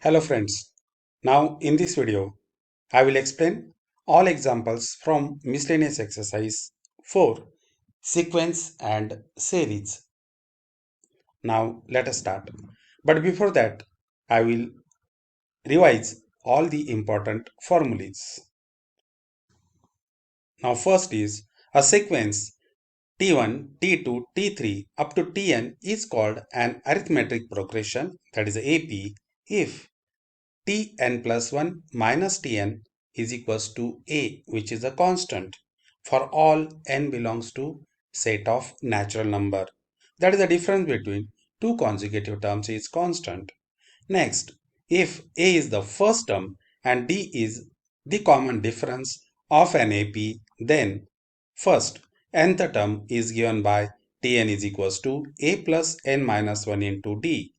Hello friends. Now in this video, I will explain all examples from miscellaneous exercise 4, sequence and series. Now let us start. But before that, I will revise all the important formulas. Now first is a sequence T1, T2, T3 up to Tn is called an arithmetic progression, that is AP, if Tn plus 1 minus Tn is equals to A, which is a constant for all n belongs to set of natural number. That is the difference between two consecutive terms is constant. Next, if A is the first term and D is the common difference of an AP, then first nth term is given by Tn is equals to A plus n minus 1 into D.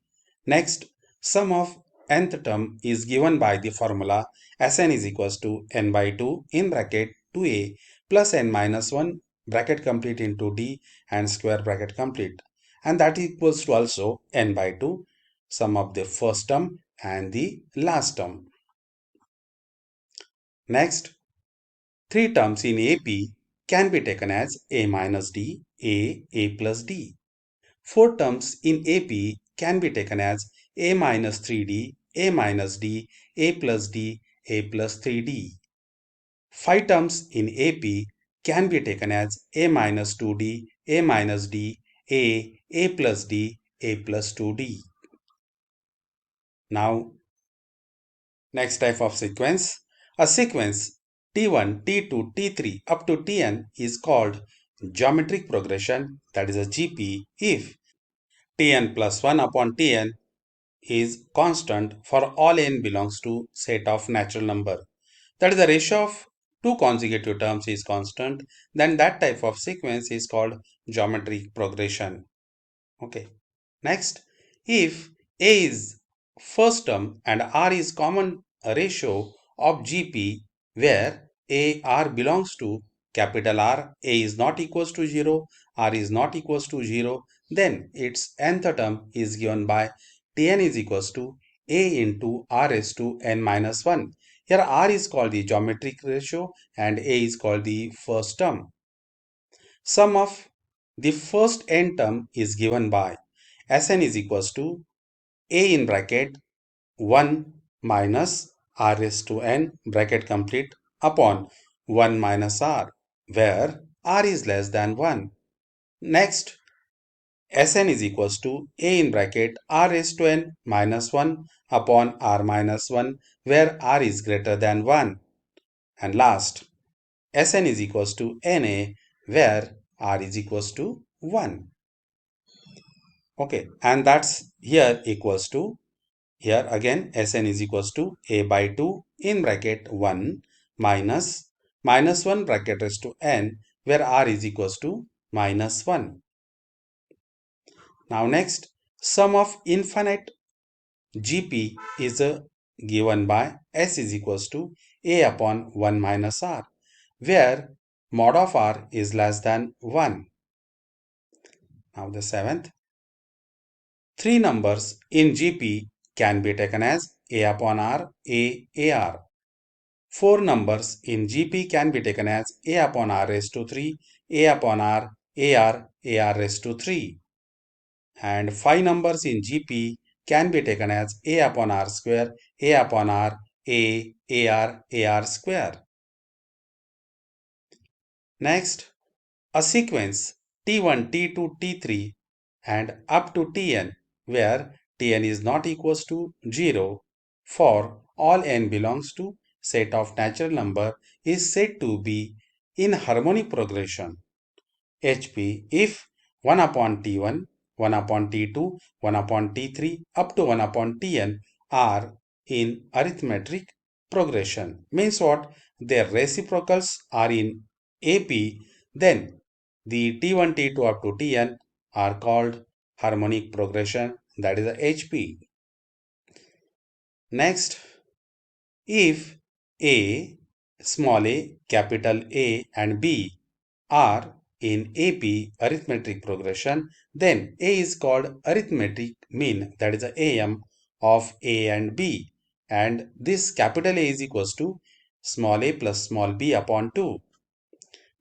Next, sum of nth term is given by the formula Sn is equals to n by 2 in bracket 2a plus n minus 1 bracket complete into d and square bracket complete, and that equals to also n by 2 sum of the first term and the last term. Next, three terms in AP can be taken as a minus d, a plus d. Four terms in AP can be taken as a minus 3d, a minus d, a plus d, a plus 3d. Five terms in AP can be taken as a minus 2d, a minus d, a plus d, a plus 2d. Now, next type of sequence. A sequence T1, T2, T3 up to Tn is called geometric progression, that is a GP, if Tn plus 1 upon Tn is constant for all n belongs to set of natural number. That is the ratio of two consecutive terms is constant, then that type of sequence is called geometric progression. Okay. Next, if A is first term and R is common ratio of GP where R belongs to capital R, A is not equals to 0, R is not equals to 0, then its nth term is given by Tn is equals to A into R raised to n minus 1. Here R is called the geometric ratio and A is called the first term. Sum of the first n term is given by Sn is equals to A in bracket 1 minus R raised to n bracket complete upon 1 minus R, where R is less than 1. Next, Sn is equals to A in bracket R raised to n minus 1 upon R minus 1, where R is greater than 1. And last, Sn is equals to Na, where R is equals to 1. Okay, and that's here equals to, here again Sn is equals to A by 2 in bracket 1 minus 1 bracket raised to n, where R is equals to minus 1. Now next, sum of infinite GP is given by S is equals to A upon 1 minus R, where mod of R is less than 1. Now the seventh, three numbers in GP can be taken as A upon R, AR. Four numbers in GP can be taken as A upon R raised to 3, A upon R, AR raised to 3. And five numbers in GP can be taken as A upon R square, A upon R, AR square. Next, a sequence T1, T2, T3 and up to Tn, where Tn is not equals to 0 for all n belongs to set of natural number, is said to be in harmonic progression HP if 1 upon T1, 1 upon T2, 1 upon T3 up to 1 upon Tn are in arithmetic progression. Means what? Their reciprocals are in AP, then the T1, T2 up to Tn are called harmonic progression, that is the HP. Next, if A, small a, capital A and B are in AP arithmetic progression, then A is called arithmetic mean, that is the AM of A and B, and this capital A is equals to small a plus small b upon 2.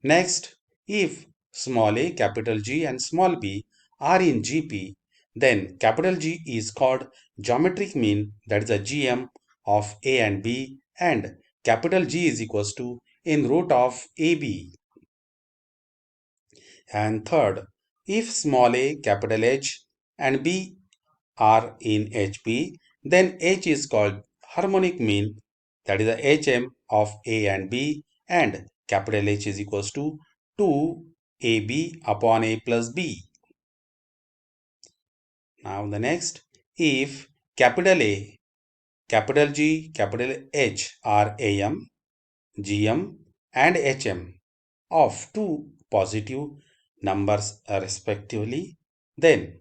Next, if small a, capital G and small b are in GP, then capital G is called geometric mean, that is a GM of A and B, and capital G is equals to in root of AB. And third, if small a, capital H and B are in HP, then H is called harmonic mean, that is the HM of A and B, and capital H is equals to 2AB upon A plus B. Now the next, if capital A, capital G, capital H are AM, GM and HM of two positive numbers respectively, then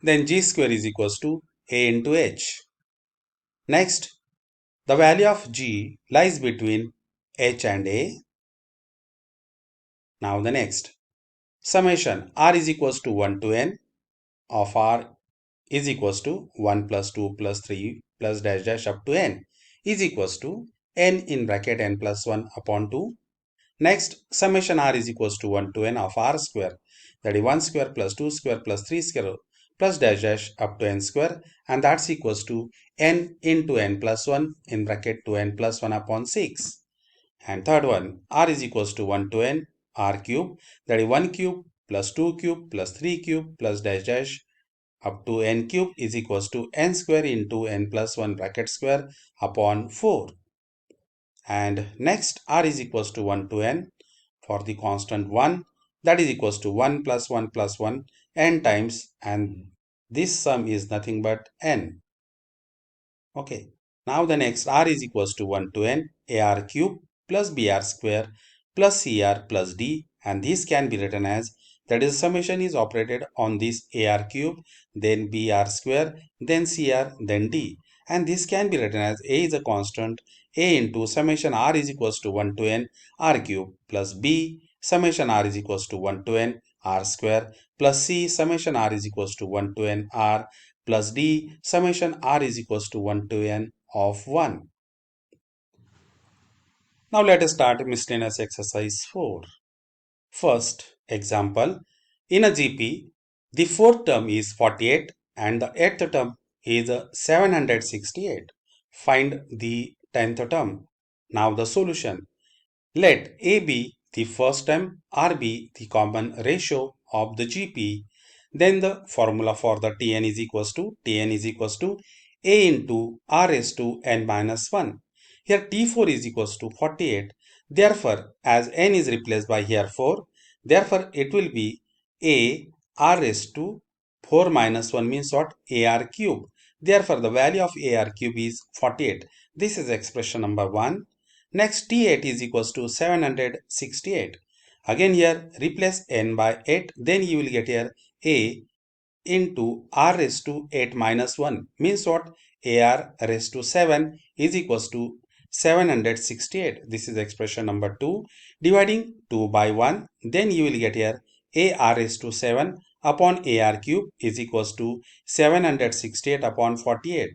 G square is equals to A into H. Next, the value of G lies between H and A. Now the next, summation R is equals to 1 to N of R is equals to 1 plus 2 plus 3 plus dash dash up to N is equals to N in bracket N plus 1 upon 2. Next, summation R is equals to 1 to N of R square, that is 1 square plus 2 square plus 3 square plus dash dash up to N square, and that's equals to N into N plus 1 in bracket 2N plus 1 upon 6. And third one, R is equals to 1 to N R cube, that is 1 cube plus 2 cube plus 3 cube plus dash dash up to N cube is equals to N square into N plus 1 bracket square upon 4. And next, R is equals to 1 to N for the constant 1, that is equals to 1 plus 1 plus 1 N times, and this sum is nothing but N. Okay. Now the next, R is equals to 1 to N AR cube plus BR square plus CR plus D, and this can be written as, that is summation is operated on this AR cube, then BR square, then CR, then D, and this can be written as A is a constant, A into summation R is equals to 1 to N R cube plus B summation R is equals to 1 to N R square plus C summation R is equals to 1 to N R plus D summation R is equals to 1 to N of 1. Now let us start miscellaneous exercise 4. First example, in a GP, the fourth term is 48 and the eighth term is 768. Find the 10th term. Now the solution. Let A be the first term, R be the common ratio of the GP. Then the formula for the Tn is equals to A into R raised to n minus 1. Here T4 is equals to 48. Therefore, as n is replaced by here 4, therefore it will be A R raised to 4 minus 1 means what? AR cube. Therefore, the value of AR cube is 48. This is expression number 1. Next, T8 is equals to 768. Again here, replace n by 8. Then you will get here A into R raised to 8 minus 1. Means what? AR raised to 7 is equals to 768. This is expression number 2. Dividing 2 by 1. Then you will get here AR raised to 7 upon AR cube is equals to 768 upon 48.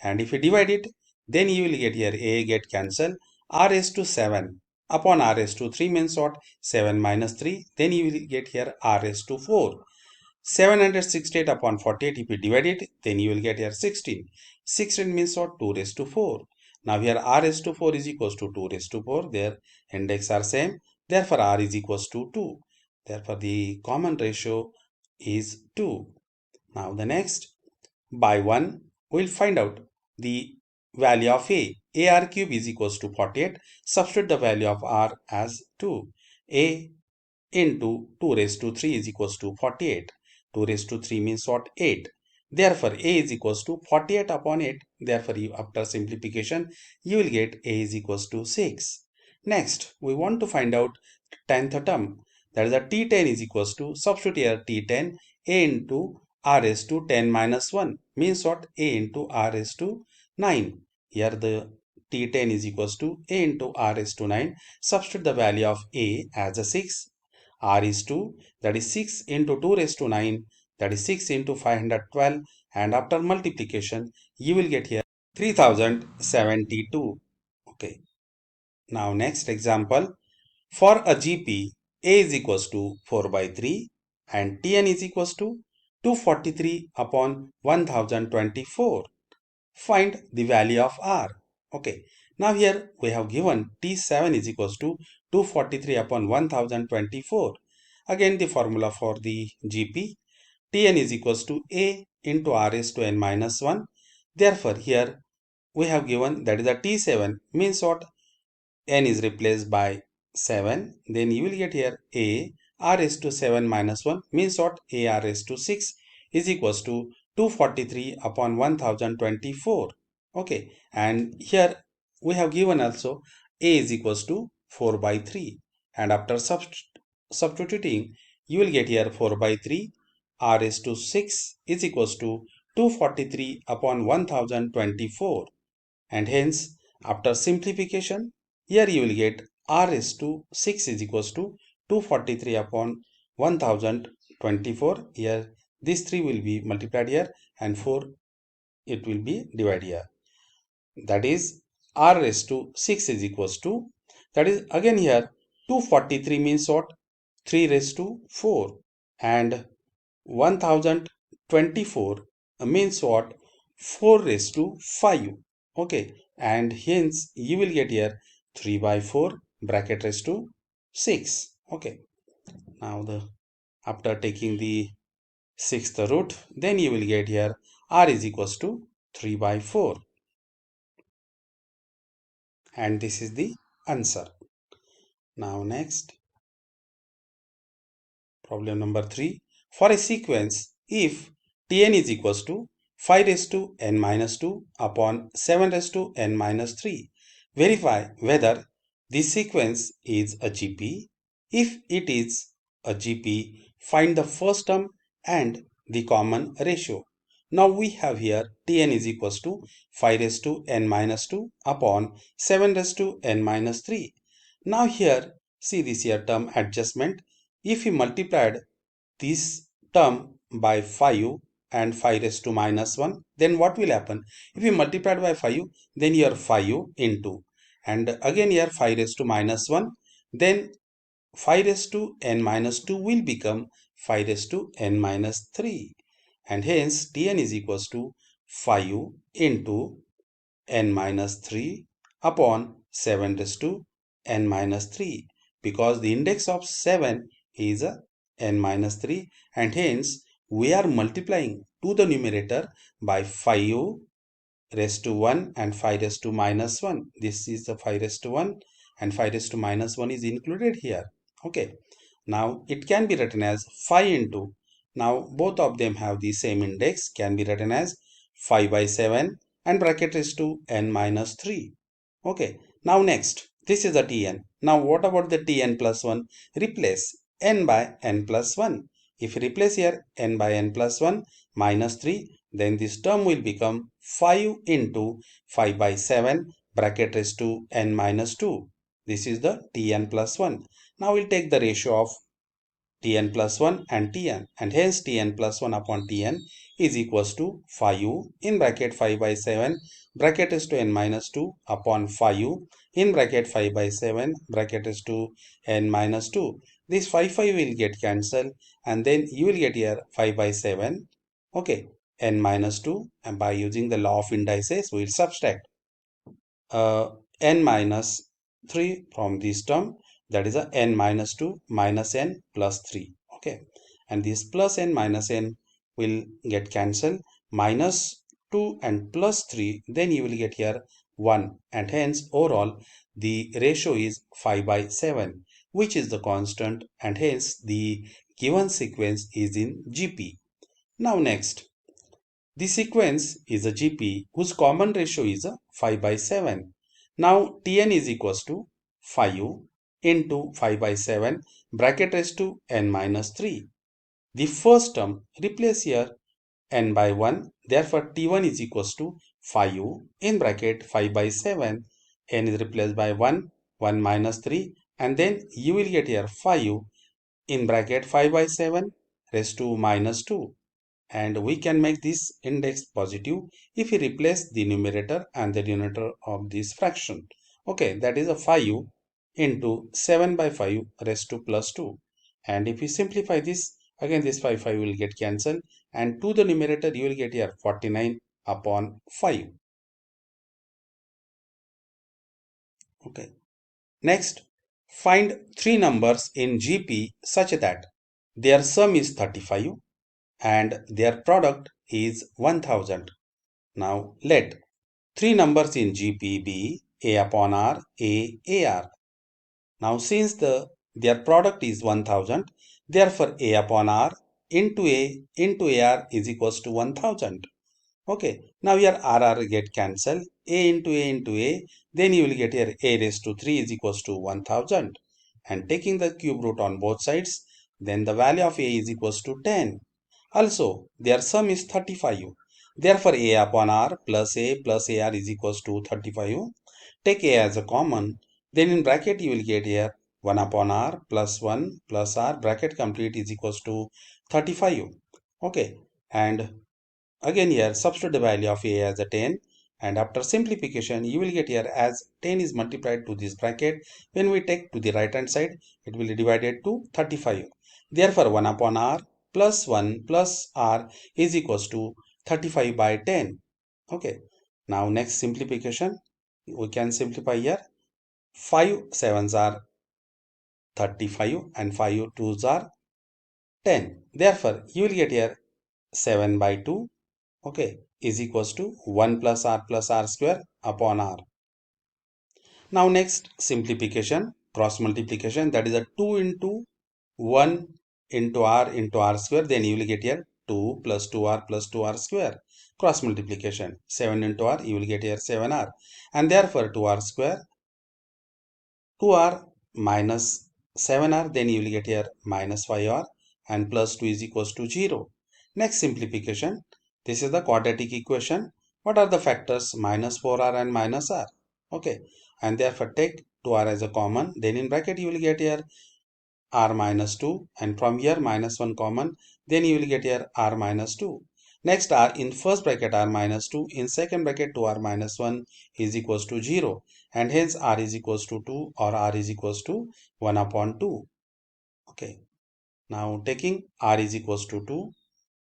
And if you divide it, then you will get here A get cancelled. R raised to 7 upon R raised to 3 means what? 7 minus 3. Then you will get here R raised to 4. 768 upon 48, if you divide it, then you will get here 16. 16 means what? 2 raised to 4. Now here R raised to 4 is equals to 2 raised to 4. Their index are same. Therefore R is equals to 2. Therefore the common ratio is 2. Now the next, by 1, we will find out the value of A. AR cube is equals to 48. Substitute the value of R as 2. A into 2 raised to 3 is equals to 48. 2 raised to 3 means what? 8. Therefore, A is equals to 48 upon 8. Therefore, after simplification, you will get A is equals to 6. Next, we want to find out 10th term. That is a T10 is equals to, substitute here T10, A into R raised to 10 minus 1. Means what? A into R raised to 9. Here the T10 is equals to A into R raised to 9. Substitute the value of A as a 6. R is 2, that is 6 into 2 raised to 9. that is 6 into 512, and after multiplication you will get here 3072. Okay. Now next example, for a GP, A is equals to 4 by 3 and Tn is equals to 243 upon 1024. Find the value of R. Okay. Now here we have given T7 is equals to 243 upon 1024. Again the formula for the GP, Tn is equals to A into R raised to n minus 1. Therefore here we have given that is a T7 means what? N is replaced by 7, then you will get here a r raised to 7 minus 1 means what? A r raised to 6 is equals to 243 upon 1024. Okay, and here we have given also a is equals to 4 by 3, and after substituting you will get here 4 by 3 r raised to 6 is equals to 243 upon 1024, and hence after simplification here you will get r raised to 6 is equals to 243 upon 1024. Here this 3 will be multiplied here and 4 it will be divided here, that is r raised to 6 is equals to, that is again here 243 means what? 3 raised to 4, and 1024 means what? 4 raised to 5. Okay, and hence you will get here 3 by 4 bracket raised to 6. Okay, now the after taking the sixth root, then you will get here r is equals to 3 by 4, and this is the answer. Now next, problem number 3. For a sequence, if Tn is equals to 5 raised to n minus 2 upon 7 raised to n minus 3, verify whether this sequence is a GP. If it is a GP, find the first term and the common ratio. Now we have here Tn is equals to 5 raised to n minus 2 upon 7 raised to n minus 3. Now here, see this here term adjustment. If we multiplied this term by 5 and 5 raised to minus 1, then what will happen? If we multiplied by 5, then here 5 into, and again here 5 raised to minus 1, then 5 raised to n minus 2 will become 5 raised to n minus 3, and hence Tn is equals to 5 into n minus 3 upon 7 raised to n minus 3, because the index of 7 is a n minus 3, and hence we are multiplying to the numerator by 5 raised to 1 and 5 raised to minus 1. This is the 5 raised to 1 and 5 raised to minus 1 is included here. Okay, now it can be written as 5 into, now both of them have the same index, can be written as 5 by 7 and bracket is to n minus 3. Okay, now next, this is the Tn. Now what about the Tn plus 1? Replace n by n plus 1. If you replace here n by n plus 1 minus 3, then this term will become 5 into 5 by 7 bracket raised to n minus 2. This is the Tn plus 1. Now we'll take the ratio of Tn plus 1 and Tn, and hence Tn plus 1 upon Tn is equals to 5 in bracket 5 by 7 bracket is to n minus 2 upon 5 in bracket 5 by 7 bracket is to n minus 2. This 5 will get cancelled, and then you will get here 5 by 7, okay, n minus 2, and by using the law of indices we will subtract n minus 3 from this term, that is a n minus 2 minus n plus 3. Okay, and this plus n minus n will get cancelled, minus 2 and plus 3, then you will get here 1, and hence overall the ratio is 5 by 7, which is the constant, and hence the given sequence is in GP. Now next, the sequence is a GP whose common ratio is a 5 by 7. Now Tn is equals to 5 into 5 by 7 bracket raised to n minus 3. The first term replace here n by 1. Therefore T1 is equals to 5 in bracket 5 by 7. N is replaced by 1, 1 minus 3, and then you will get here 5 in bracket 5 by 7 raised to minus 2. and we can make this index positive if we replace the numerator and the denominator of this fraction. Okay, that is a 5 into 7 by 5 raised to plus 2. And if we simplify this, again this 5 will get cancelled, and to the numerator you will get here 49 upon 5. Okay. Next, find three numbers in GP such that their sum is 35 and their product is 1000. Now let three numbers in GP be A upon R, A, AR. Now since their product is 1000, therefore A upon R into A into AR is equals to 1000. Okay, now here RR get cancelled, A into A, then you will get here A raised to 3 is equals to 1000. And taking the cube root on both sides, then the value of A is equals to 10. Also, their sum is 35. Therefore, A upon R plus A plus AR is equals to 35. Take A as a common, then in bracket you will get here 1 upon R plus 1 plus R bracket complete is equals to 35. Okay, and again here substitute the value of A as a 10, and after simplification you will get here as 10 is multiplied to this bracket. When we take to the right hand side, it will be divided to 35. Therefore 1 upon R plus 1 plus R is equals to 35 by 10. Okay. Now next simplification, we can simplify here. 5 sevens are 35 and 5 twos are 10. Therefore you will get here 7 by 2, okay, is equals to 1 plus R square upon R. Now next simplification, cross multiplication, that is a 2 into 1 into R square, then you will get here 2 plus 2R square. Cross multiplication, 7 into R, you will get here 7R. And therefore 2R square, 2R minus 7R, then you will get here minus 5R, and plus 2 is equals to 0. Next simplification, this is the quadratic equation. What are the factors? Minus 4R and minus R. Okay, and therefore take 2R as a common, then in bracket you will get here R minus 2, and from here minus 1 common, then you will get here R minus 2. Next R in first bracket R minus 2, in second bracket 2R minus 1 is equals to 0, and hence R is equals to 2 or R is equals to 1 upon 2. Okay, now taking R is equals to 2,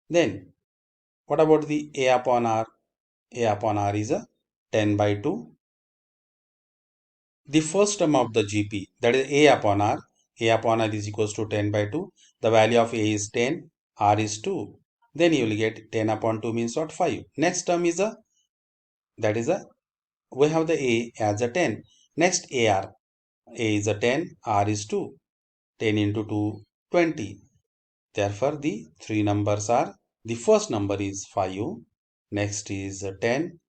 then what about the A upon R? A upon R is a 10 by 2. The first term of the GP, that is A upon R is equals to 10 by 2. The value of A is 10, R is 2. Then you will get 10 upon 2 means what? 5. Next term is we have the A as a 10. Next AR, A is a 10, R is 2. 10 into 2, 20. Therefore, the three numbers are, the first number is 5, next is 10,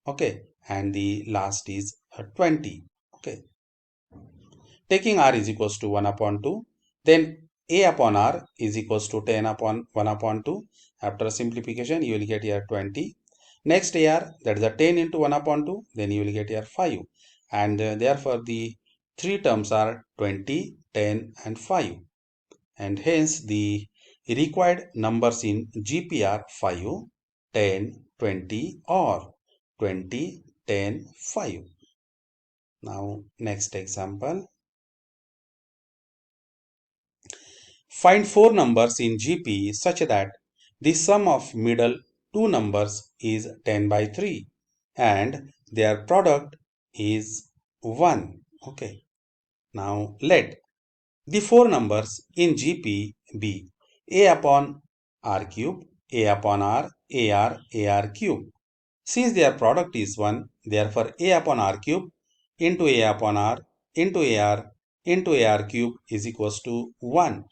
okay, and the last is 20, okay. Taking R is equals to 1 upon 2, then A upon R is equals to 10 upon 1 upon 2. After simplification, you will get here 20. Next AR, that is a 10 into 1 upon 2, then you will get here 5. And therefore, the three terms are 20, 10 and 5. And hence, the required numbers in GP are 5, 10, 20 or 20, 10, 5. Now, next example. Find four numbers in GP such that the sum of middle two numbers is 10 by 3 and their product is 1. Okay. Now let the four numbers in GP be A upon R cube, A upon R, AR cube. Since their product is 1, therefore A upon R cube into A upon R into AR cube is equals to 1.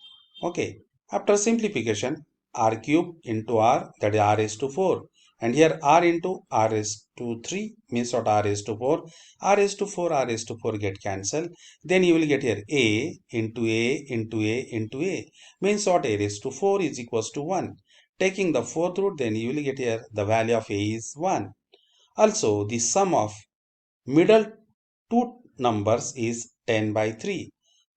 Okay. After simplification, R cube into R, that is R is to 4. And here R into R is to 3 means what? R is to 4. R is to 4, R is to 4 get cancelled. Then you will get here A into A into A into A. Means what? A is to 4 is equals to 1. Taking the fourth root, then you will get here the value of A is 1. Also, the sum of middle two numbers is 10 by 3.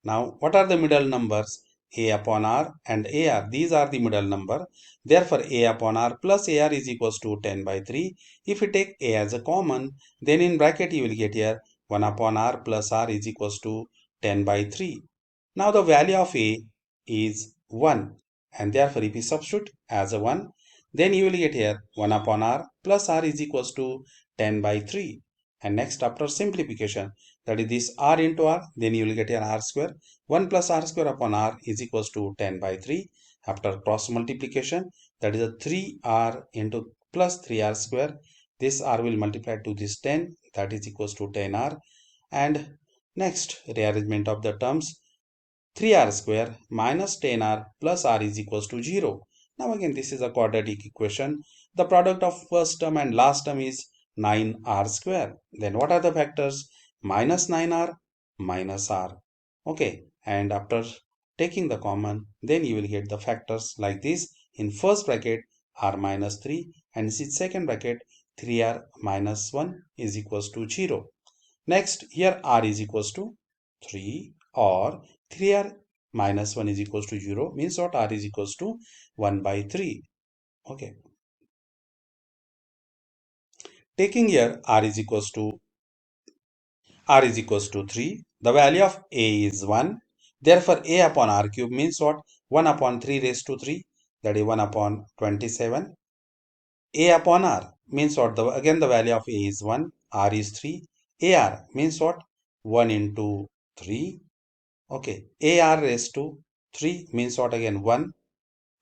Now, what are the middle numbers? A upon R and AR, these are the middle number. Therefore, A upon R plus AR is equals to 10 by 3. If you take A as a common, then in bracket you will get here 1 upon R plus R is equals to 10 by 3. Now the value of A is 1, and therefore if you substitute as a 1, then you will get here 1 upon R plus R is equals to 10 by 3. And next, after simplification, that is this R into R, then you will get here R square. 1 plus R square upon R is equals to 10 by 3. After cross multiplication, that is a 3R into plus 3R square. This R will multiply to this 10, that is equals to 10R. And next, rearrangement of the terms, 3R square minus 10R plus R is equals to 0. Now again, this is a quadratic equation. The product of first term and last term is 9R square. Then what are the factors? Minus 9R, minus R. Okay, and after taking the common, then you will get the factors like this. In first bracket, R minus 3, and in second bracket, 3R minus 1 is equals to 0. Next, here R is equals to 3, or 3R minus 1 is equals to 0, means what? R is equals to 1 by 3. Okay. Taking here R is equals to 3. The value of A is 1. Therefore, A upon R cube means what? 1 upon 3 raised to 3. That is 1 upon 27. A upon R means what? Again, the value of A is 1. R is 3. AR means what? 1 into 3. Okay. AR raised to 3 means what again? 1.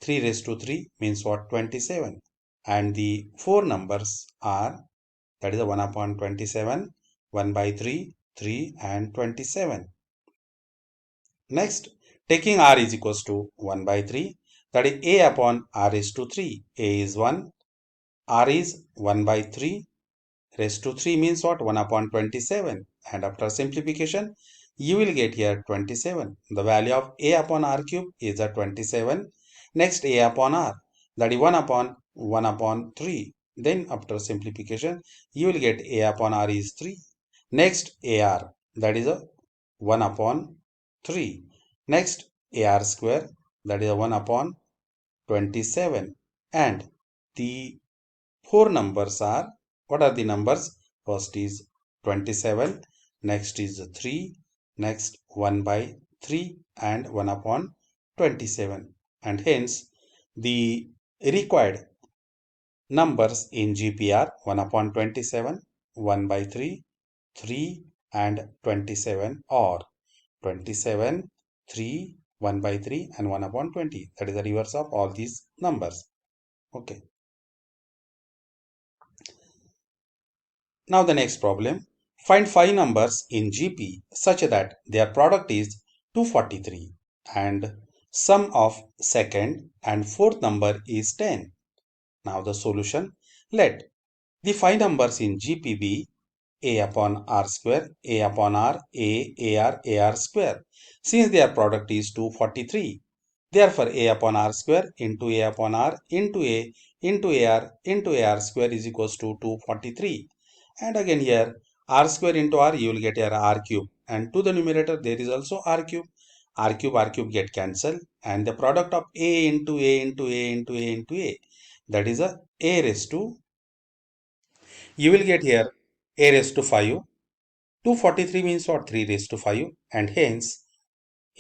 3 raised to 3 means what? 27. And the four numbers are, that is the 1 upon 27, 1 by 3, 3 and 27. Next, taking R is equals to 1 by 3, that is A upon R is to 3. A is 1, R is 1 by 3, raised to 3 means what? 1 upon 27. And after simplification, you will get here 27. The value of A upon R cube is a 27. Next, A upon R, that is 1 upon 3. Then after simplification, you will get A upon R is 3. Next, AR, that is a 1 upon 3. Next, AR square, that is a 1 upon 27. And the four numbers are, what are the numbers? First is 27, next is 3, next 1 by 3 and 1 upon 27. And hence, the required numbers in GP are 1 upon 27, 1 by 3, 3 and 27, or 27, 3, 1 by 3 and 1 upon 20. That is the reverse of all these numbers. Okay. Now the next problem. Find 5 numbers in GP such that their product is 243 and sum of second and fourth number is 10. Now the solution. Let the 5 numbers in GP be A upon R square, A upon R, AR square. Since their product is 243, therefore A upon R square into A upon R into A into AR square is equals to 243. And again here R square into R, you will get here R cube, and to the numerator there is also R cube. R cube get cancelled, and the product of A into A into A into A into A, that is a raised to, you will get here A raised to 5. 243 means what? 3 raised to 5, and hence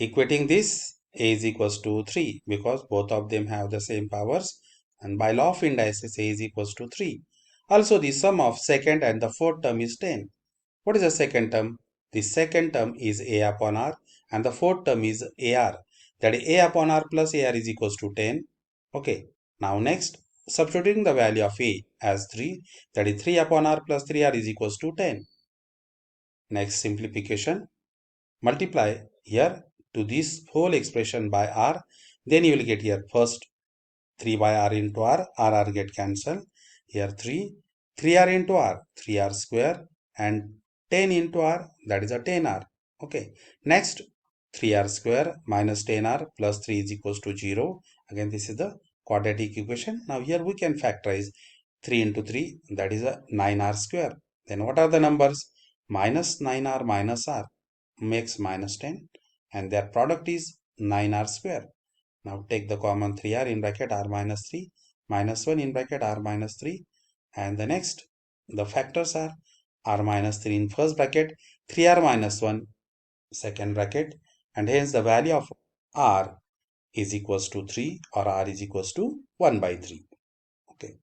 equating this, A is equals to 3, because both of them have the same powers, and by law of indices A is equals to 3. Also, the sum of second and the fourth term is 10. What is the second term? The second term is A upon R and the fourth term is AR. That is A upon R plus AR is equals to 10. Okay. Now next, substituting the value of A as 3, that is 3 upon R plus 3R is equals to 10. Next simplification. Multiply here to this whole expression by R. Then you will get here first 3 by R into R get cancelled. Here 3R into R, 3R square, and 10 into R, that is a 10R. Okay. Next, 3R square minus 10R plus 3 is equals to 0. Again, this is the quadratic equation. Now here we can factorize 3 into 3, that is a 9R square. Then what are the numbers? Minus 9R minus R makes minus 10, and their product is 9r square. Now take the common 3r in bracket r minus 3 minus 1 in bracket r minus 3, and the next the factors are r minus 3 in first bracket, 3r minus 1 second bracket, and hence the value of r is equals to 3 or r is equals to 1 by 3. Okay.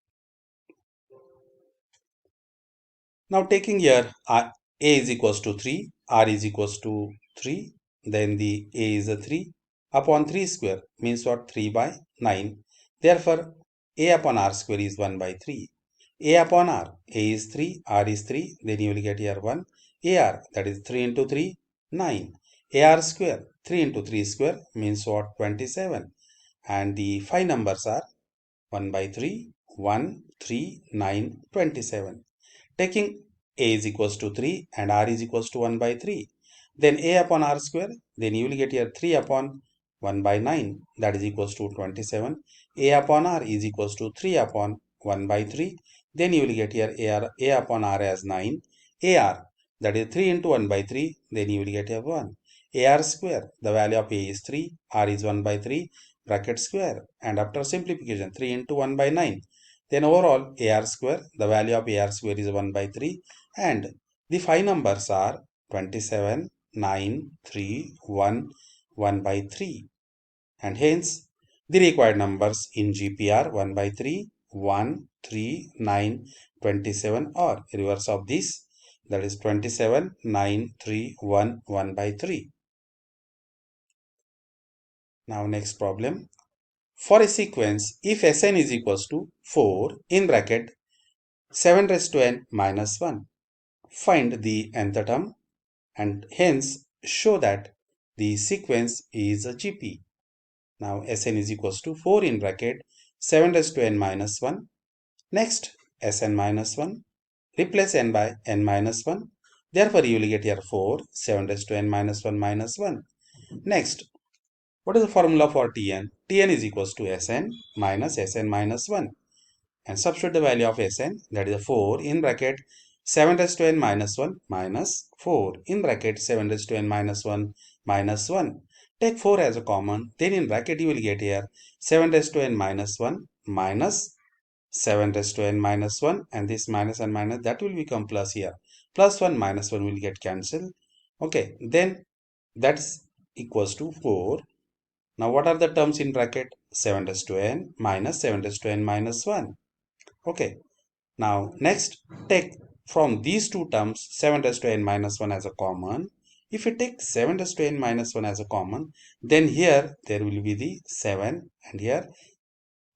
Now taking here a is equals to 3, r is equals to 3, then the a is a 3 upon 3 square means what? 3 by 9. Therefore, a upon r square is 1 by 3. A upon r, a is 3, r is 3, then you will get here 1. ar, that is 3 into 3, 9. ar square, 3 into 3 square means what? 27. And the 5 numbers are 1 by 3, 1, 3, 9, 27. Taking a is equals to 3 and r is equals to 1 by 3. Then a upon r square, then you will get here 3 upon 1 by 9, that is equals to 27. A upon r is equals to 3 upon 1 by 3. Then you will get here a upon r as 9. ar, that is 3 into 1 by 3, then you will get here 1. ar square, the value of a is 3, r is 1 by 3, bracket square, and after simplification 3 into 1 by 9, then overall ar square, the value of ar square is 1 by 3, and the 5 numbers are 27, 9, 3, 1, 1 by 3, and hence the required numbers in GP are 1 by 3, 1, 3, 9, 27, or reverse of this, that is 27, 9, 3, 1, 1 by 3. Now next problem. For a sequence, if Sn is equals to 4 in bracket 7 raised to n minus 1, find the nth term and hence show that the sequence is a GP. Now Sn is equals to 4 in bracket 7 raised to n minus 1. Next Sn minus 1. Replace n by n minus 1. Therefore you will get here 4, 7 raised to n minus 1 minus 1. Next, what is the formula for Tn? Tn is equals to Sn minus 1. And substitute the value of Sn, that is 4 in bracket 7 raised to n minus 1 minus 4 in bracket 7 raised to n minus 1 minus 1. Take 4 as a common, then in bracket you will get here 7 raised to n minus 1 minus 7 raised to n minus 1, and this minus and minus that will become plus here. Plus 1 minus 1 will get cancelled. Okay, then that's equals to 4. Now what are the terms in bracket? 7 raised to n minus 7 raised to n minus 1. Okay, now next take from these two terms 7 raised to n minus 1 as a common. If you take 7 raised to n minus 1 as a common, then here there will be the 7, and here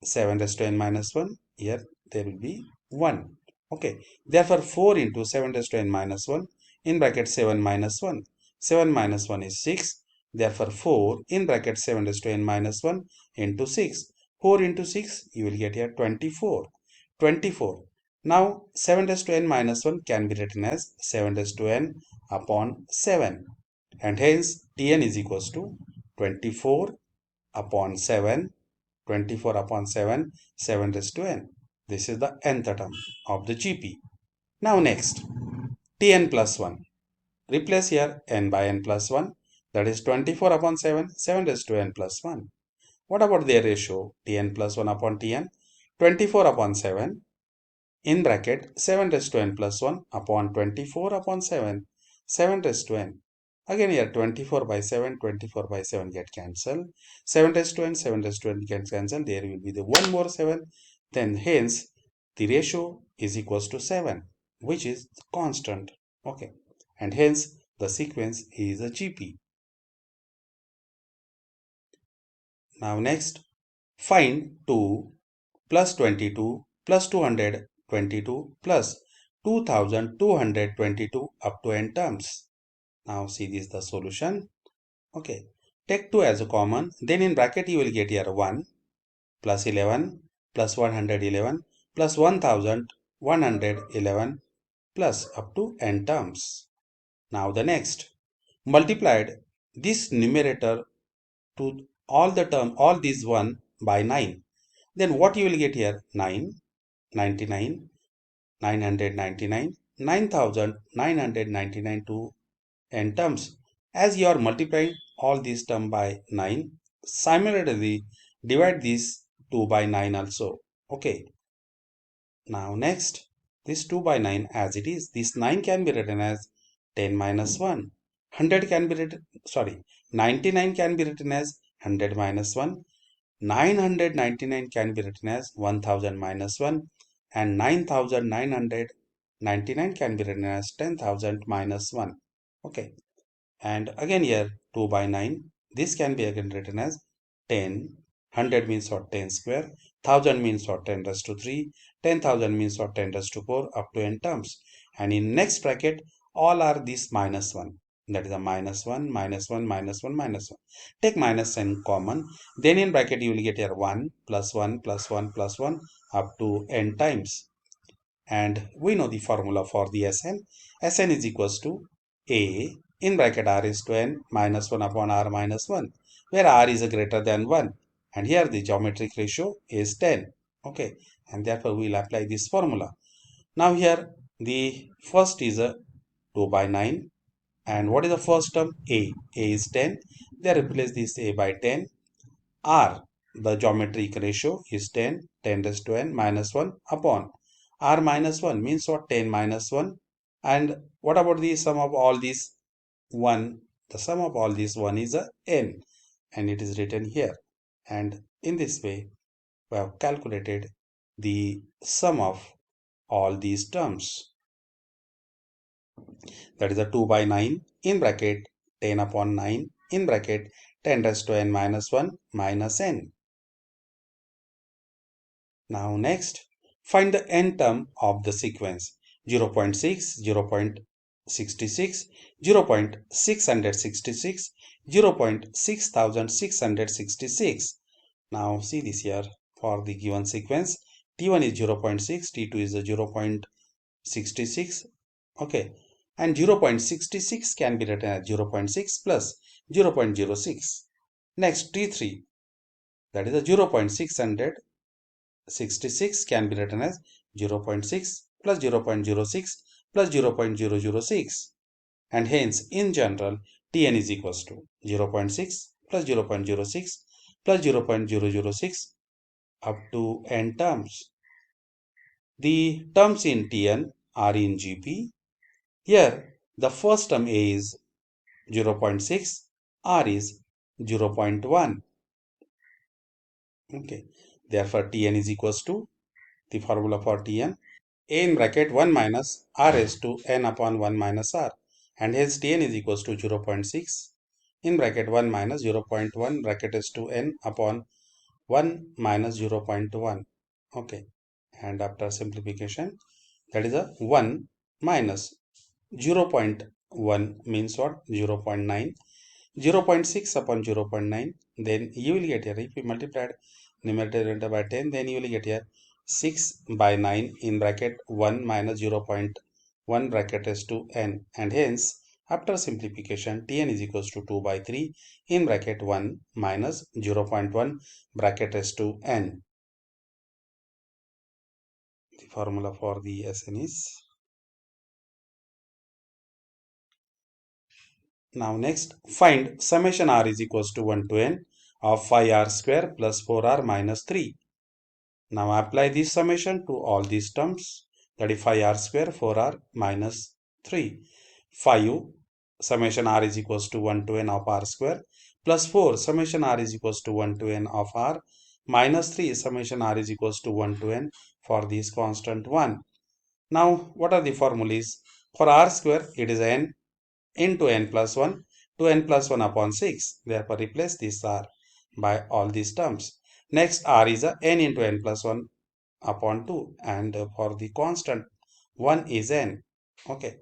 7 raised to n minus 1, here there will be 1. Okay, therefore 4 into 7 raised to n minus 1 in bracket 7 minus 1. 7 minus 1 is 6. Therefore 4 in bracket 7 raised to n minus 1 into 6. 4 into 6, you will get here 24. 24. Now 7 raised to n minus 1 can be written as 7 raised to n upon 7. And hence Tn is equals to 24 upon 7. 24 upon 7, 7 raised to n. This is the nth term of the GP. Now next, Tn plus 1. Replace here n by n plus 1. That is 24 upon 7, 7 raised to n plus 1. What about their ratio? Tn plus 1 upon Tn. 24 upon 7 in bracket 7 raised to n plus 1 upon 24 upon 7, 7 raised to n. Again here 24 by 7, 24 by 7 get cancelled. 7 raised to n, 7 raised to n gets cancelled. There will be the one more 7. Then hence the ratio is equals to 7, which is constant. Okay. And hence the sequence is a GP. Now next, find 2 plus 22 plus 222 plus 2222 up to n terms. Now see this is the solution. Okay, take 2 as a common, then in bracket you will get here 1 plus 11 plus 111 plus 1111 plus up to n terms. Now the next, multiplied this numerator to all these 1 by 9. Then what you will get here? 9, 99, 999, 9999 to n terms. As you are multiplying all these term by 9. Similarly, divide this 2 by 9 also. Okay. Now next, this 2 by 9 as it is, this 9 can be written as 10 minus 1. 100 can be written, sorry, 99 can be written as 100 minus 1. 999 can be written as 1000 minus 1. And 9999 can be written as 10,000 minus 1. Okay. And again here 2 by 9. This can be again written as 10. 100 means what 10 square. 1000 means what 10 raised to 3. 10,000 means what 10 raised to 4 up to n terms. And in next bracket all are this minus 1. That is a minus 1, minus 1, minus 1, minus 1. Take minus n common. Then in bracket you will get here 1 plus 1 plus 1 plus 1 up to n times. And we know the formula for the Sn. Sn is equals to A in bracket r is to n minus 1 upon r minus 1, where r is a greater than 1. And here the geometric ratio is 10. Okay. And therefore we will apply this formula. Now here the first is a 2 by 9. And what is the first term? A. A is 10. They replace this A by 10. R, the geometric ratio is 10, 10 raised to n minus 1 upon r minus 1 means what 10 minus 1. And what about the sum of all these 1? The sum of all these 1 is a n, and it is written here. And in this way, we have calculated the sum of all these terms. That is a 2 by 9 in bracket 10 upon 9 in bracket 10 raised to n minus 1 minus n. Now next, find the n term of the sequence 0 0.6, 0 0.66, 0 0.666, 0 0.6666. Now see this here for the given sequence. T1 is 0 0.6, T2 is 0 0.66. Okay. And 0 0.66 can be written as 0 0.6 plus 0 0.06. Next, T3, that is a 0 0.666 can be written as 0 0.6 plus 0 0.06 plus 0 0.006. And hence, in general, Tn is equals to 0 0.6 plus 0 0.06 plus 0 0.006 up to n terms. The terms in Tn are in GP. Here, the first term A is 0 0.6, R is 0 0.1. Okay. Therefore, Tn is equals to the formula for Tn. A in bracket 1 minus R raised to n upon 1 minus R. And hence Tn is equals to 0 0.6 in bracket 1 minus 0 0.1 bracket is to n upon 1 minus 0 0.1. Okay. And after simplification, that is a 1 minus 0 0.1 means what? 0 0.9. 0 0.6 upon 0 0.9, then you will get here, if you multiplied numerator by 10, then you will get here 6 by 9 in bracket 1 minus 0 0.1 bracket is to n, and hence after simplification Tn is equals to 2 by 3 in bracket 1 minus 0 0.1 bracket is to n. The formula for the Sn is. Now next, find summation r is equals to 1 to n of 5r square plus 4r minus 3. Now apply this summation to all these terms, that is 5r square 4r minus 3. 5 summation r is equals to 1 to n of r square plus 4 summation r is equals to 1 to n of r minus 3 summation r is equals to 1 to n for this constant 1. Now what are the formulas? For r square it is n into n plus 1 to n plus 1 upon 6. Therefore, replace this r by all these terms. Next, r is a n into n plus 1 upon 2, and for the constant 1 is n. Okay.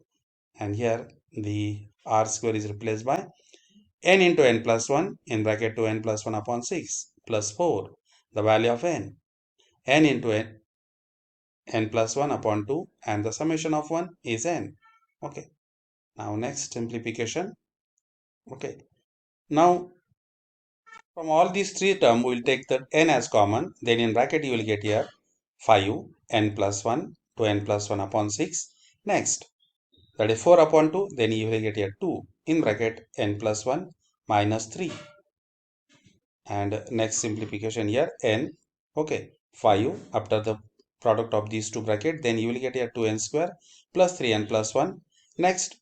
And here the r square is replaced by n into n plus 1 in bracket 2n plus 1 upon 6 plus 4, the value of n into n plus 1 upon 2, and the summation of 1 is n. Okay. Now next simplification. Okay. Now from all these three terms, we will take the n as common. Then in bracket you will get here 5 n plus 1 to n plus 1 upon 6. Next, that is 4 upon 2. Then you will get here 2 in bracket n plus 1 minus 3. And next simplification here, n, okay, 5 after the product of these two brackets, then you will get here 2n square plus 3n plus 1. Next,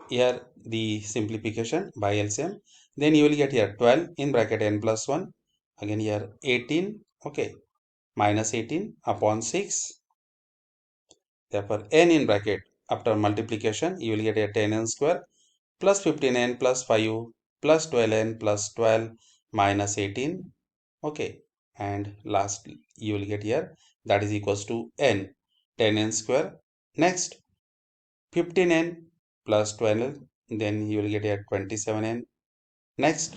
here the simplification by LCM, then you will get here 12 in bracket n plus 1, again here 18, okay, minus 18 upon 6. Therefore, n in bracket after multiplication, you will get a 10n square plus 15n plus 5 plus 12n plus 12 minus 18. Okay. And lastly, you will get here that is equals to n 10n square. Next, 15n plus 12, then you will get here 27n. Next,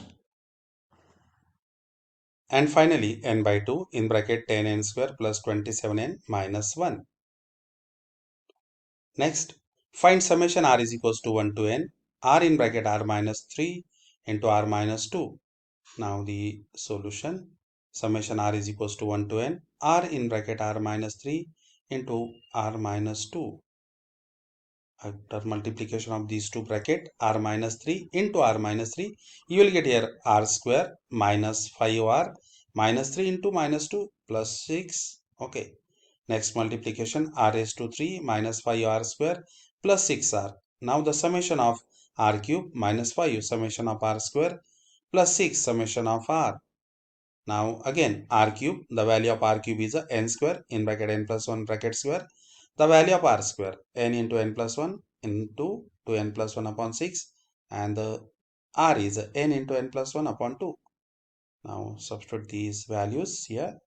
and finally n by 2 in bracket 10n square plus 27n minus 1. Next, find summation r is equals to 1 to n, r in bracket r minus 3 into r minus 2. Now the solution, summation r is equals to 1 to n, r in bracket r minus 3 into r minus 2. After multiplication of these two bracket r minus 3 into r minus 3, you will get here r square minus 5r minus 3 into minus 2 plus 6. Okay. Next multiplication r raised to 3 minus 5r square plus 6r. Now the summation of r cube minus 5 summation of r square plus 6 summation of r. Now again r cube, the value of r cube is a n square in bracket n plus 1 bracket square. The value of r square n into n plus 1 into 2n plus 1 upon 6, and the r is n into n plus 1 upon 2. Now substitute these values here.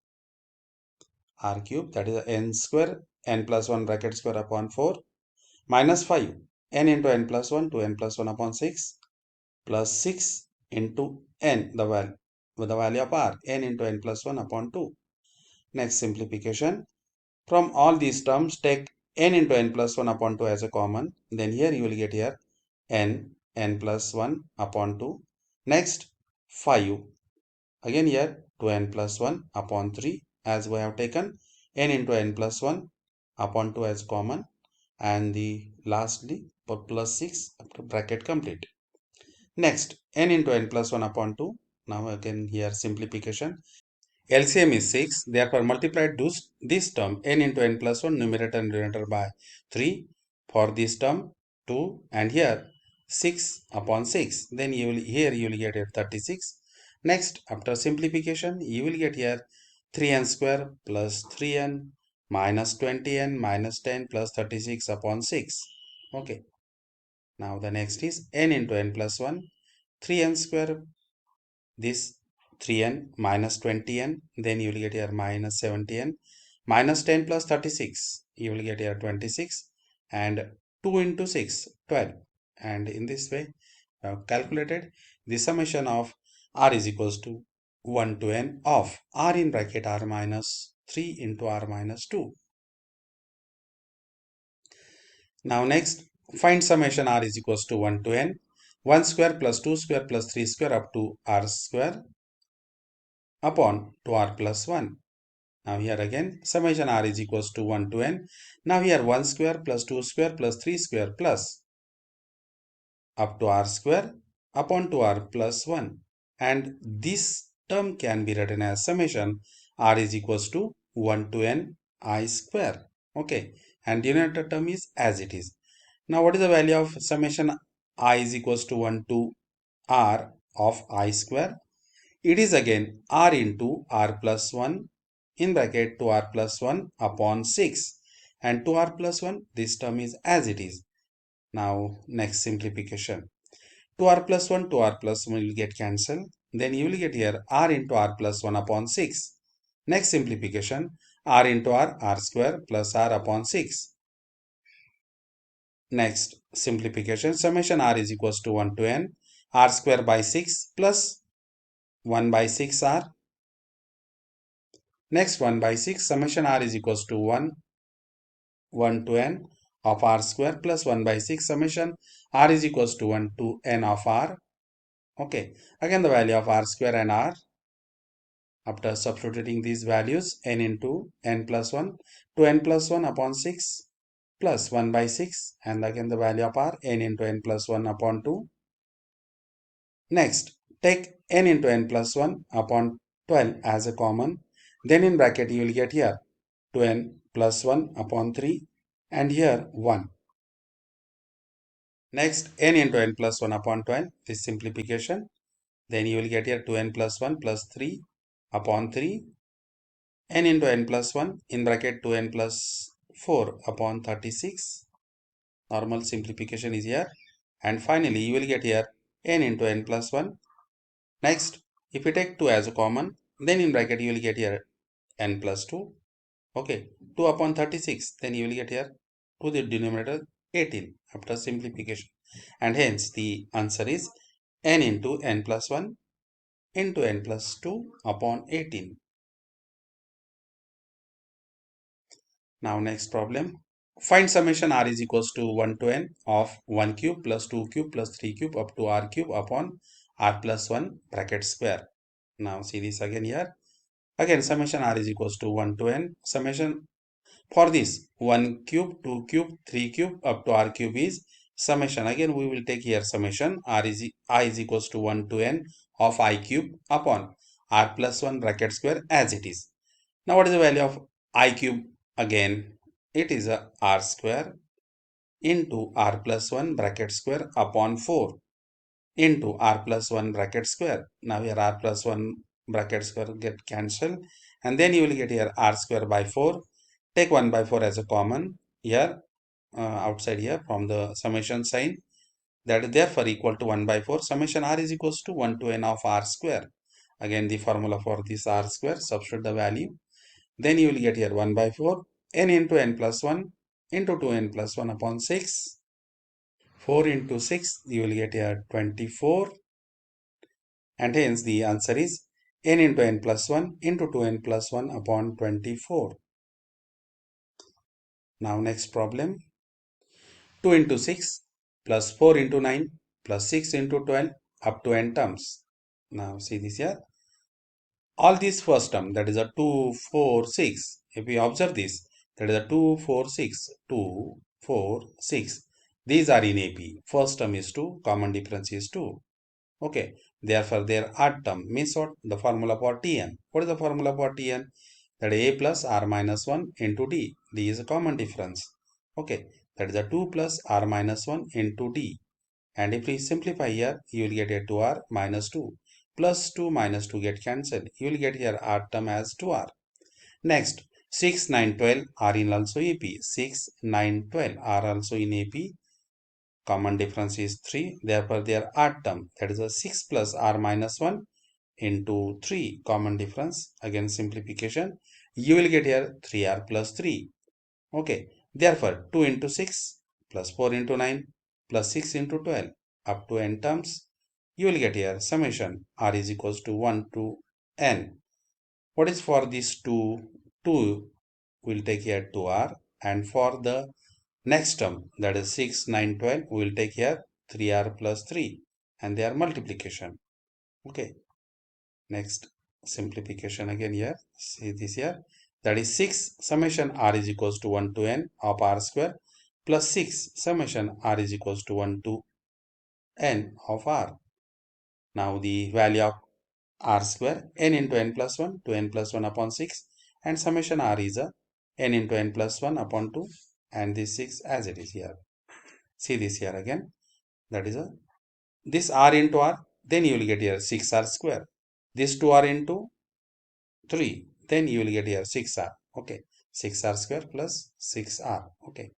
R cube, that is n square n plus 1 bracket square upon 4 minus 5 n into n plus 1 to n plus 1 upon 6 plus 6 into n, the value with the value of r, n into n plus 1 upon 2. Next simplification, from all these terms take n into n plus 1 upon 2 as a common, then here you will get here n plus 1 upon 2. Next 5, again here 2n plus 1 upon 3, as we have taken n into n plus 1 upon 2 as common, and the lastly plus 6 after bracket complete. Next n into n plus 1 upon 2. Now again here simplification. LCM is 6, therefore multiply this term n into n plus 1 numerator and denominator by 3 for this term 2, and here 6 upon 6, then you will here you will get here 36. Next after simplification you will get here 3n square plus 3n minus 20n minus 10 plus 36 upon 6. Okay. Now the next is n into n plus 1, 3n square, this 3n minus 20n, then you will get here minus 70n minus 10 plus 36, you will get here 26, and 2 into 6 12, and in this way I have calculated the summation of r is equals to 1 to n of r in bracket r minus 3 into r minus 2. Now next, find summation r is equals to 1 to n, 1 square plus 2 square plus 3 square up to r square upon 2r plus 1. Now here again summation r is equals to 1 to n. Now here 1 square plus 2 square plus 3 square plus up to r square upon 2r plus 1. And this term can be written as summation r is equals to 1 to n I square. Okay. And denominator term is as it is. Now what is the value of summation I is equals to 1 to r of I square? It is again r into r plus 1 in bracket 2r plus 1 upon 6, and 2r plus 1, this term is as it is. Now next simplification, 2r plus 1 2r plus 1 will get cancelled, then you will get here r into r plus 1 upon 6. Next simplification, r into r square plus r upon 6. Next simplification, summation r is equals to 1 to n, r square by 6 plus 1 by 6 r. Next 1 by 6, summation r is equals to 1 to n of r square plus 1 by 6 summation r is equals to 1 to n of r. Okay. Again the value of r square and r. After substituting these values, n into n plus 1 to n plus 1 upon 6 plus 1 by 6, and again the value of r n into n plus 1 upon 2. Next, take n into n plus 1 upon 12 as a common. Then in bracket you will get here 2n plus 1 upon 3 and here 1. Next, n into n plus 1 upon 12, this simplification. Then you will get here 2n plus 1 plus 3 upon 3. N into n plus 1 in bracket 2n plus 4 upon 36. Normal simplification is here. And finally, you will get here n into n plus 1. Next, if you take 2 as a common, then in bracket you will get here n plus 2. Okay, 2 upon 36, then you will get here to the denominator 18 after simplification. And hence the answer is n into n plus 1 into n plus 2 upon 18. Now next problem. Find summation r is equals to 1 to n of 1 cube plus 2 cube plus 3 cube up to r cube upon r plus 1 bracket square. Now see this again here. Again summation r is equals to 1 to n. Summation for this 1 cube, 2 cube, 3 cube up to r cube is summation. Again we will take here summation I is equals to 1 to n of I cube upon r plus 1 bracket square as it is. Now what is the value of I cube? Again it is a r square into r plus 1 bracket square upon 4 into r plus 1 bracket square. Now here r plus 1 bracket square get cancelled and then you will get here r square by 4. Take 1 by 4 as a common here outside here from the summation sign, that is therefore equal to 1 by 4. Summation r is equals to 1 to n of r square. Again the formula for this r square, substitute the value. Then you will get here 1 by 4 n into n plus 1 into 2n plus 1 upon 6. 4 into 6 you will get here 24 and hence the answer is n into n plus 1 into 2n plus 1 upon 24. Now next problem. 2 into 6 plus 4 into 9 plus 6 into 12 up to n terms. Now see this here. All these first term, that is a 2, 4, 6. If we observe this, that is a 2, 4, 6, 2, 4, 6. These are in AP. First term is 2, common difference is 2. Okay. Therefore, their odd term means what? The formula for Tn. What is the formula for Tn? That is a plus r minus 1 into d. D is a common difference. Okay. That is a 2 plus r minus 1 into d. And if we simplify here, you will get a 2r minus 2. Plus 2 minus 2 get cancelled. You will get here r term as 2r. Next, 6, 9, 12 are in also AP. 6, 9, 12 are also in AP. Common difference is 3. Therefore, their odd term, that is a 6 plus r minus 1 into 3. Common difference. Again, simplification. You will get here 3r plus 3. Okay. Therefore, 2 into 6 plus 4 into 9 plus 6 into 12 up to n terms. You will get here summation r is equals to 1 to n. What is for this 2? 2 will take here 2r, and for the next term, that is 6, 9, 12, we will take here 3r plus 3 and their multiplication. Okay. Next simplification again here. See this here. That is 6 summation r is equals to 1 to n of r square plus 6 summation r is equals to 1 to n of r. Now the value of r square n into n plus 1 to n plus 1 upon 6 and summation r is a n into n plus 1 upon 2 and this 6 as it is here. See this here again. That is a this r into r, then you will get here 6r square. This 2r into 3, then you will get here 6r. Okay, 6r square plus 6r. Okay,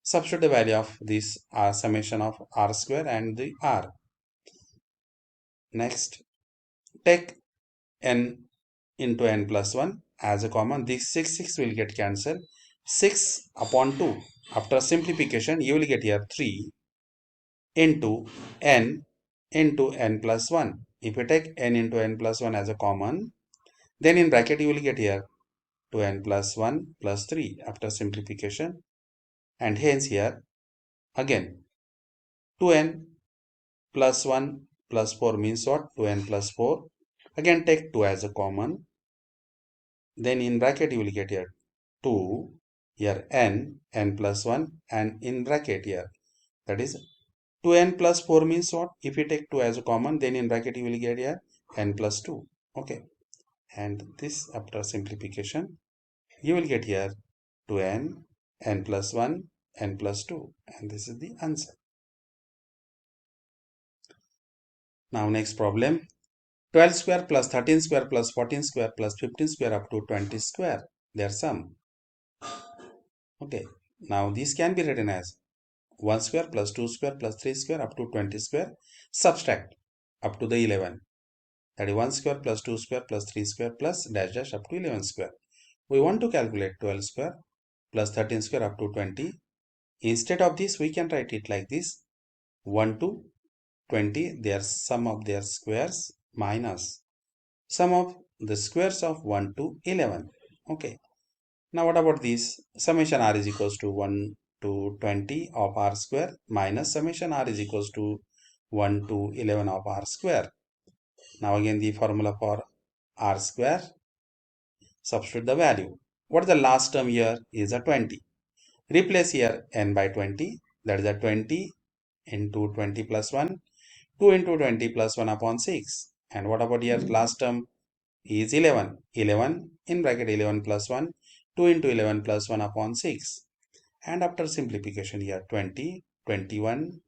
substitute the value of this summation of r square and the r. Next, take n into n plus 1 as a common. This 6 will get cancelled. 6 upon 2. After simplification, you will get here 3 into n into n plus 1. If you take n into n plus 1 as a common, then in bracket you will get here 2n plus 1 plus 3 after simplification. And hence here again 2n plus 1 plus 4 means what? 2n plus 4. Again take 2 as a common. Then in bracket you will get here 2, here n plus 1 and in bracket here that is 2n plus 4 means what? If you take 2 as a common, then in bracket you will get here n plus 2. Okay. And this after simplification, you will get here 2n, n plus 1, n plus 2. And this is the answer. Now next problem. 12 square plus 13 square plus 14 square plus 15 square up to 20 square. Their sum. Okay. Now this can be written as 1 square plus 2 square plus 3 square up to 20 square. Subtract up to the 11. That is 1 square plus 2 square plus 3 square plus dash dash up to 11 square. We want to calculate 12 square plus 13 square up to 20. Instead of this, we can write it like this. 1 to 20, their sum of their squares minus sum of the squares of 1 to 11. Okay. Now what about this? Summation r is equals to 1 to 20 of r square minus summation r is equals to 1 to 11 of r square. Now again the formula for r square. Substitute the value. What is the last term here is a 20. Replace here n by 20. That is a 20 into 20 plus 1. 2 into 20 plus 1 upon 6. And what about here last term is 11. 11 in bracket 11 plus 1. 2 into 11 plus 1 upon 6. And after simplification here 20, 21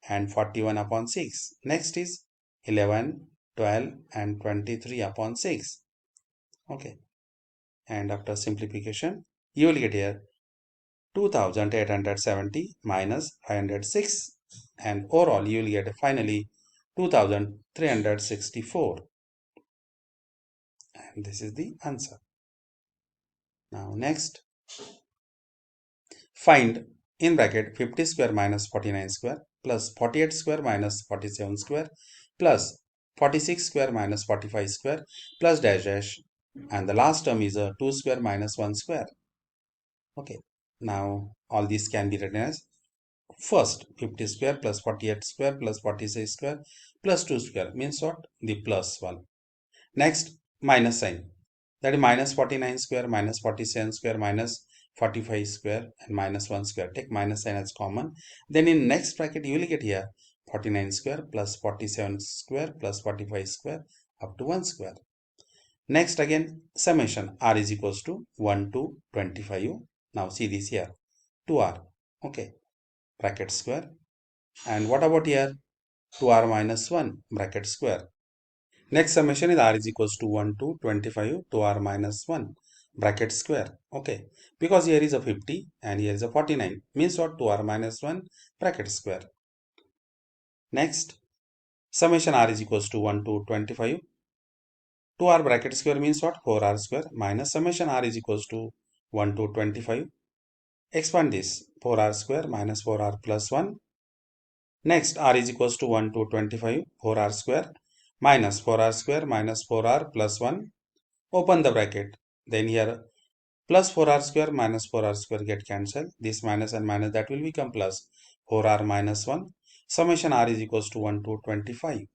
and 41 upon 6. Next is 11, 12 and 23 upon 6. Okay. And after simplification, you will get here 2870 minus 506. And overall, you will get finally 2364. And this is the answer. Now next, find in bracket 50 square minus 49 square plus 48 square minus 47 square plus 46 square minus 45 square plus dash dash, and the last term is a 2 square minus 1 square. Okay, now all these can be written as first 50 square plus 48 square plus 46 square plus 2 square means what? The plus one. Next, minus sign, that is minus 49 square minus 47 square minus 45 square and minus 1 square. Take minus sign as common. Then in next bracket you will get here 49 square plus 47 square plus 45 square up to 1 square. Next again summation r is equals to 1 to 25. Now see this here 2r. Okay, bracket square. And what about here 2r minus 1 bracket square. Next summation is r is equals to 1 to 25 to r minus 1 bracket square. Okay, because here is a 50 and here is a 49 means what? 2r minus 1 bracket square. Next summation r is equals to 1 to 25 to r bracket square means what? 4r square minus summation r is equals to 1 to 25. Expand this 4r square minus 4r plus 1. Next r is equals to 1 to 25 4r square minus 4r square minus 4r plus 1. Open the bracket. Then here plus 4r square minus 4r square get cancelled. This minus and minus that will become plus 4r minus 1. Summation r is equals to 1 to 25.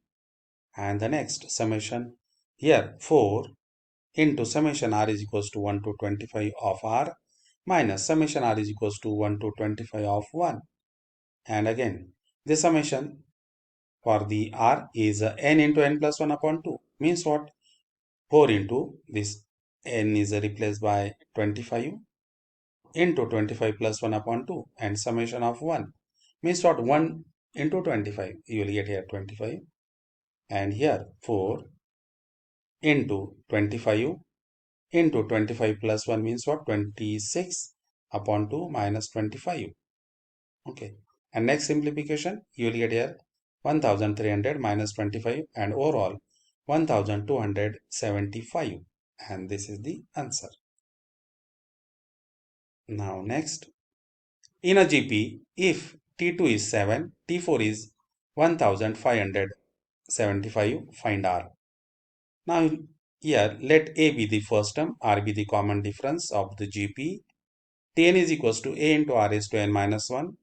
And the next summation here 4 into summation r is equals to 1 to 25 of r minus summation r is equals to 1 to 25 of 1. And again the summation for the r is n into n plus 1 upon 2 means what? 4 into this n is replaced by 25 into 25 plus 1 upon 2 and summation of 1 means what? 1 into 25 you will get here 25 and here 4 into 25 into 25 plus 1 means what? 26 upon 2 minus 25. Okay, and next simplification you will get here 1300 minus 25 and overall 1275, and this is the answer. Now next, in a GP, if T2 is 7, T4 is 1575, find R. Now here let A be the first term, R be the common difference of the GP. Tn is equals to A into R is to n minus 1.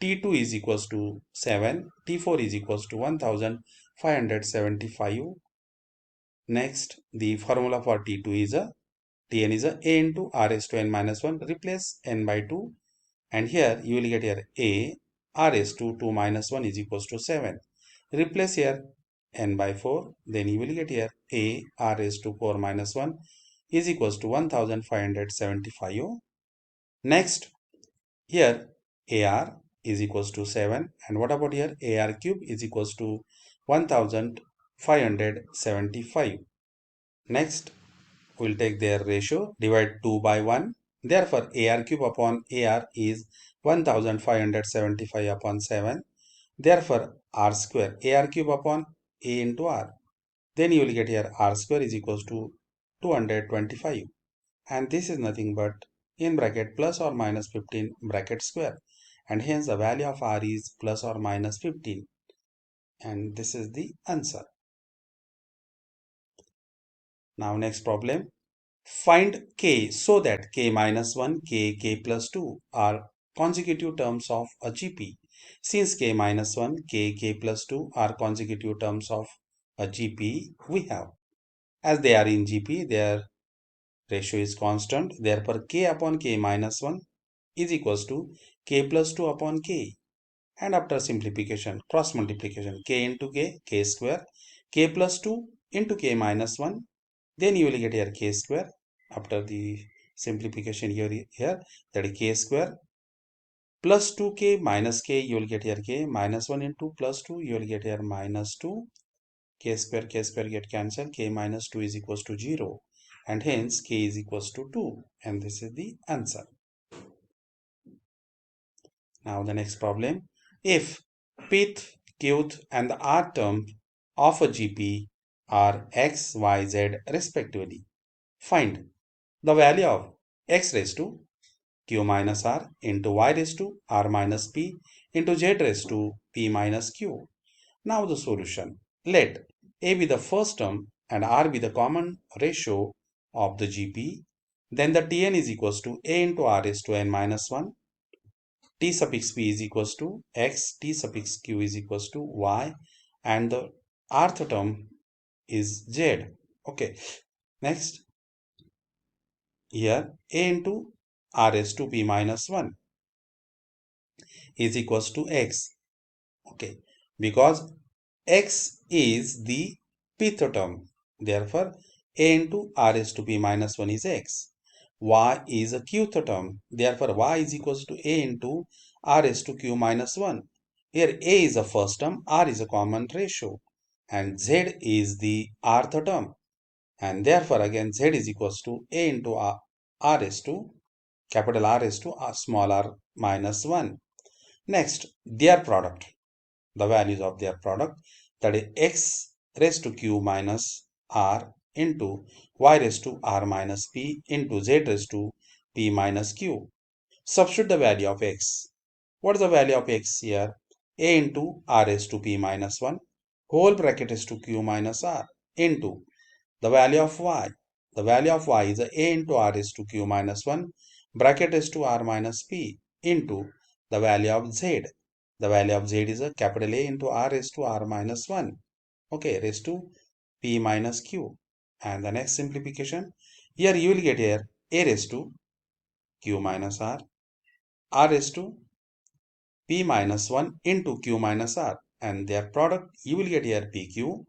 T2 is equals to 7, T4 is equals to 1575. Next, the formula for T2 is a Tn is a into R is to n minus 1, replace n by 2 and here you will get here A r raised to 2 minus 1 is equals to 7. Replace here n by 4. Then you will get here a r raised to 4 minus 1 is equals to 1575. Next, here AR is equals to 7, and what about here AR cube is equals to 1575. Next, we'll take their ratio, divide 2 by 1. Therefore, AR cube upon AR is 1575 upon 7. Therefore, R square, AR cube upon A into R. Then you will get here R square is equals to 225. And this is nothing but in bracket plus or minus 15 bracket square, and hence the value of r is plus or minus 15, and this is the answer. Now next problem, find k so that k minus 1, k plus 2 are consecutive terms of a GP. Since k minus 1, k plus 2 are consecutive terms of a GP, we have, as they are in GP, their ratio is constant. Therefore, k upon k minus 1 is equals to k plus 2 upon k. And after simplification, cross multiplication, k into k square, k plus 2 into k minus 1. Then you will get here k square. After the simplification here that is k square plus 2k minus k, you will get here k minus 1 into plus 2, you will get here minus 2. K square get cancelled, k minus 2 is equals to 0, and hence k is equals to 2, and this is the answer. Now the next problem, if pth, qth and the r term of a GP are x, y, z respectively, find the value of x raised to q minus r into y raised to r minus p into z raised to p minus q. Now the solution, let a be the first term and r be the common ratio of the GP. Then the Tn is equals to a into r raised to n minus 1. T suffix p is equals to x, T suffix q is equals to y, and the rth term is z. Okay. Next, here a into r raised to p minus 1 is equals to x. Okay. Because x is the pth term. Therefore, a into r raised to p minus 1 is x. Y is a qth term. Therefore, y is equals to a into r raised to q minus 1. Here a is a first term, r is a common ratio, and z is the rth term. And therefore, again, z is equals to a into r raised to capital R raised to small r minus 1. Next, their product, the values of their product, that is x raised to q minus r into y raised to r minus p into z raised to p minus q. Substitute the value of x. What is the value of x here? A into r raised to p minus 1 whole bracket is to q minus r into the value of y. The value of y is a into r raised to q minus 1 bracket is to r minus p into the value of z. The value of z is a capital A into r raised to r minus 1. Okay, raised to p minus q. And the next simplification, here you will get here a raised to q minus r raised to p minus 1 into q minus r, and their product you will get here pq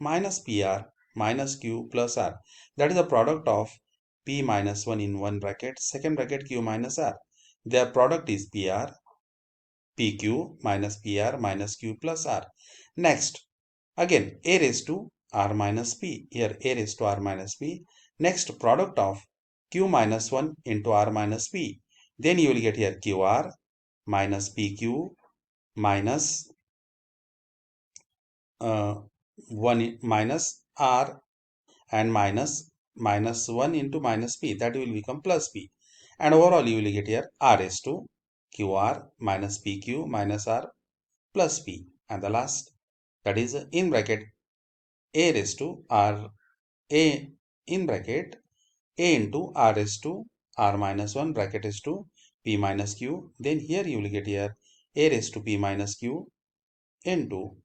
minus pr minus q plus r. That is the product of p minus 1 in one bracket, second bracket q minus r. Their product is pr, pq minus pr minus q plus r. Next, again a raised to r minus p, here a raised to r minus p. Next, product of q minus 1 into r minus p. Then you will get here qr minus pq minus 1 minus r and minus 1 into minus p, that will become plus p, and overall you will get here r raised to qr minus pq minus r plus p, and the last, that is in bracket a raised to r, a in bracket a into r raised to r minus 1 bracket is to p minus q. Then here you will get here a raised to p minus q into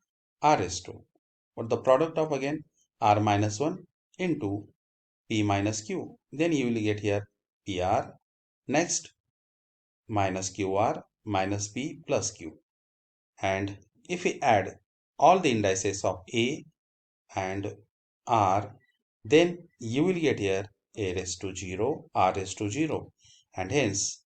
r raised to, what the product of again r minus 1 into p minus q. Then you will get here pr, next minus qr minus p plus q. And if we add all the indices of A and R, then you will get here A raised to 0, R raised to 0. And hence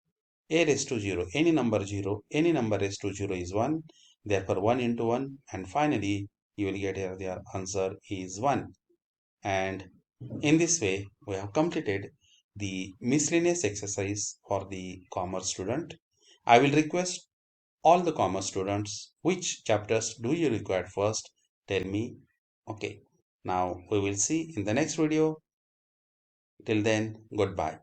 A raised to 0, any number 0, any number raised to 0 is 1. Therefore 1 into 1. And finally you will get here the answer is 1. And in this way, we have completed the miscellaneous exercise for the commerce student. I will request all the commerce students, which chapters do you require first? Tell me. Okay. Now we will see in the next video. Till then, goodbye.